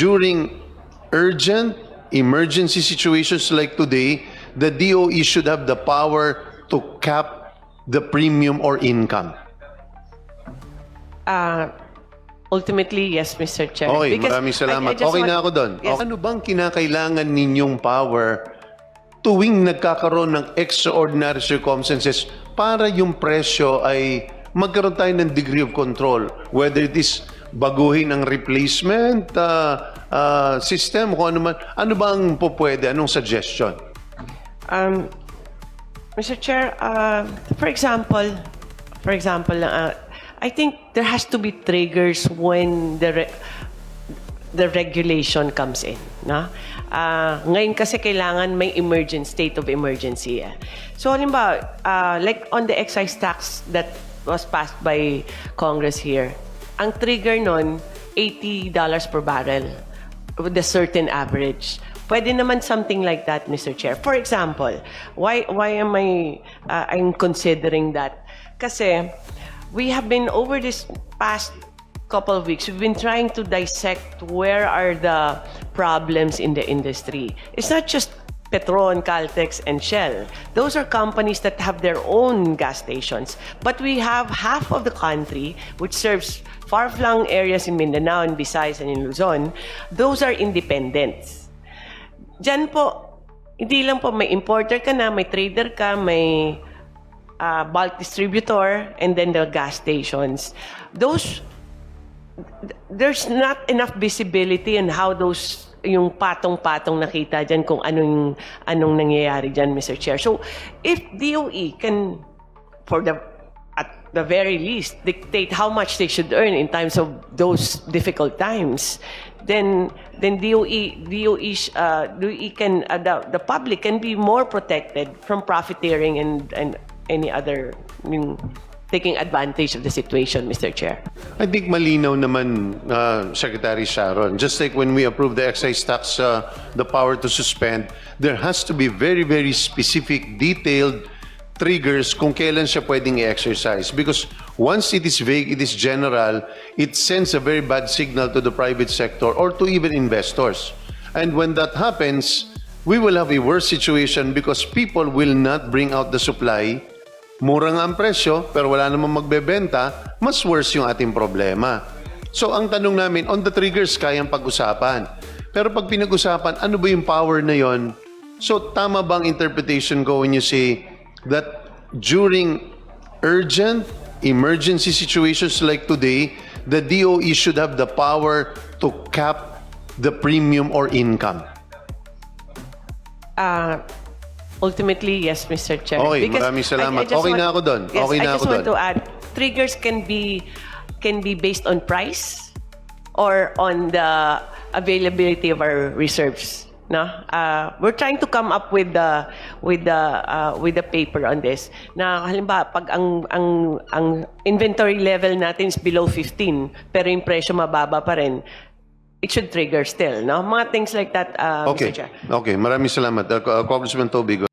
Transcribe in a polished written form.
during urgent emergency situations like today, the DOE should have the power to cap the premium or income. Ultimately, yes, Mr. Chair. Okay, Because maraming salamat. I just Okay want- na ako doon. Yes. Ano bang kinakailangan ninyong power tuwing nagkakaroon ng extraordinary circumstances para yung presyo ay magkaroon tayo ng degree of control? Whether it is baguhin ang replacement system, kung ano man. Ano bang pupwede? Anong suggestion? Mr. Chair, for example, I think there has to be triggers when the regulation comes in. No? Ngayon kasi kailangan may state of emergency. So halimbawa, like on the excise tax that was passed by Congress here, ang trigger nun, $80 per barrel with a certain average. Pwede naman something like that, Mr. Chair. For example, why am I'm considering that? Kasi we have been, over this past couple of weeks, we've been trying to dissect where are the problems in the industry. It's not just Petron, Caltex, and Shell. Those are companies that have their own gas stations. But we have half of the country, which serves far-flung areas in Mindanao, and Visayas, and in Luzon. Those are independents. Diyan po, hindi lang po may importer ka na, may trader ka, may bulk distributor, and then the gas stations. There's not enough visibility on how those, yung patong-patong nakita dyan kung anong nangyayari dyan, Mr. Chair. So, if DOE can, at the very least, dictate how much they should earn in times of those difficult times, then DOE can, the public can be more protected from profiteering and any other taking advantage of the situation, Mr. Chair. I think malinaw naman, Secretary Sharon. Just like when we approved the excise tax, the power to suspend, there has to be very, very specific, detailed triggers kung kailan siya pwedeng i-exercise. Because once it is vague, it is general, it sends a very bad signal to the private sector or to even investors. And when that happens, we will have a worse situation because people will not bring out the supply. Mura nga ang presyo, pero wala namang magbebenta, mas worse yung ating problema. So ang tanong namin, on the triggers, kayang pag-usapan. Pero pag pinag-usapan, ano ba yung power na yon? So tama bang interpretation ko when you say that during urgent emergency situations like today, the DOE should have the power to cap the premium or income? Ultimately, yes, Mr. Chair. Okay, Because maraming salamat. I just Okay want- na ako doon. Yes, Okay na I just ako want doon. to add, triggers can be based on price or on the availability of our reserves. No, we're trying to come up with the paper on this. Na halimbawa, pag ang inventory level natin is below 15, pero yung presyo mababa pa rin, it should trigger still, no? Mga things like that, Okay. Mr. Chair. Okay, maraming salamat. Congressman Toby.